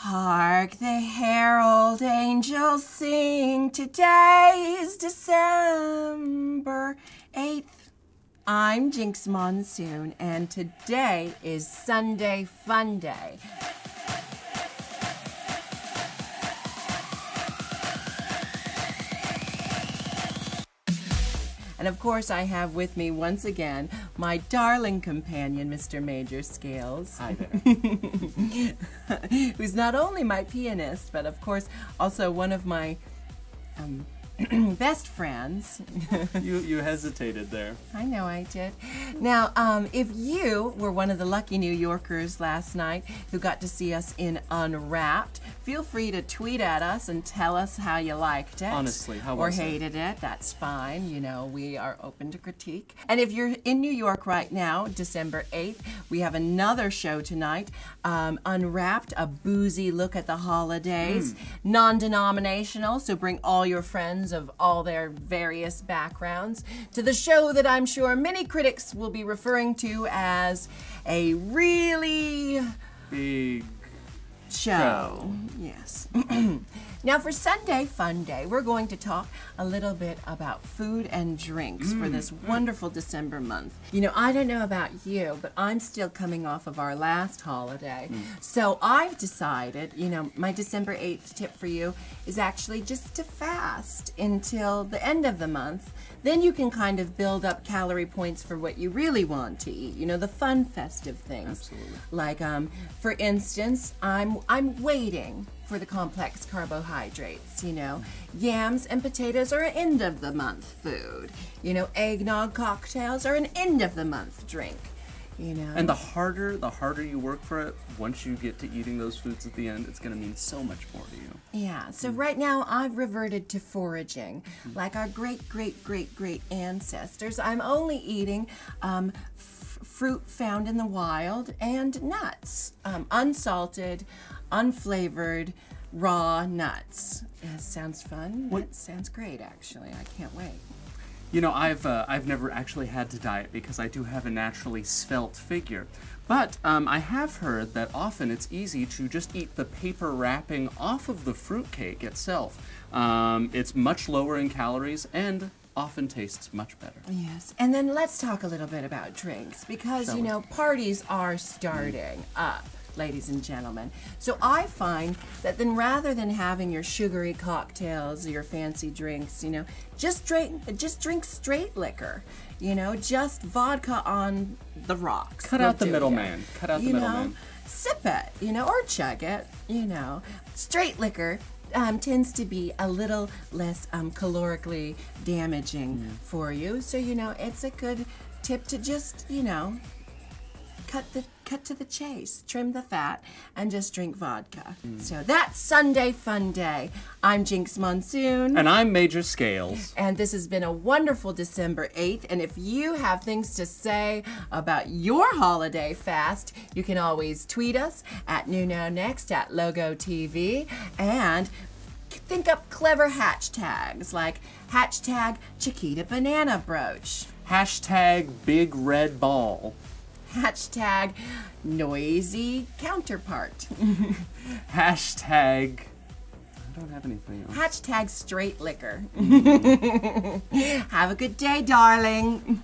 Hark the herald angels sing, today's December 8th. I'm Jinkx Monsoon, and today is Sunday Fun Day. And of course, I have with me once again my darling companion, Mr. Major Scales. Hi there. Who's not only my pianist, but of course also one of my best friends. You hesitated there. I know I did. Now, if you were one of the lucky New Yorkers last night who got to see us in Unwrapped, feel free to tweet at us and tell us how you liked it. Honestly, how or was it? hated it. That's fine. You know, we are open to critique. And if you're in New York right now, December 8th, we have another show tonight, Unwrapped, a boozy look at the holidays, non-denominational, so bring all your friends of all their various backgrounds to the show that I'm sure many critics will be referring to as a really Big show. Yes. Now for Sunday Fun Day, we're going to talk a little bit about food and drinks for this wonderful December month. You know, I don't know about you, but I'm still coming off of our last holiday. So I've decided, you know, my December 8th tip for you is actually just to fast until the end of the month. Then you can kind of build up calorie points for what you really want to eat, you know, the fun festive things. Absolutely. Like, for instance, I'm waiting for the complex carbohydrates, you know. Yams and potatoes are an end of the month food. You know, eggnog cocktails are an end of the month drink. You know. And the harder you work for it, once you get to eating those foods at the end, it's going to mean so much more to you. Yeah, so right now I've reverted to foraging. Like our great ancestors, I'm only eating fruit found in the wild and nuts. Unsalted, unflavored, raw nuts. Yeah, sounds fun. That sounds great, actually. I can't wait. You know, I've never actually had to diet because I do have a naturally svelte figure. But I have heard that often it's easy to just eat the paper wrapping off of the fruitcake itself. It's much lower in calories and often tastes much better. Yes, and then let's talk a little bit about drinks because, you know, parties are starting up, ladies and gentlemen. So I find that then rather than having your sugary cocktails or your fancy drinks, you know, just drink straight liquor. You know, just vodka on the rocks. Cut out the middleman. Cut out the middleman. Sip it, you know, or chug it, you know. Straight liquor tends to be a little less calorically damaging for you. So, you know, it's a good tip to just, you know, cut to the chase, trim the fat, and just drink vodka. So that's Sunday Fun Day. I'm Jinkx Monsoon. And I'm Major Scales. And this has been a wonderful December 8th. And if you have things to say about your holiday fast, you can always tweet us at NewNowNext, at LogoTV, and think up clever hashtags like hashtag Chiquita Banana Brooch. Hashtag Big Red Ball. Hashtag noisy counterpart. Hashtag, I don't have anything else. Hashtag straight liquor. Have a good day, darling.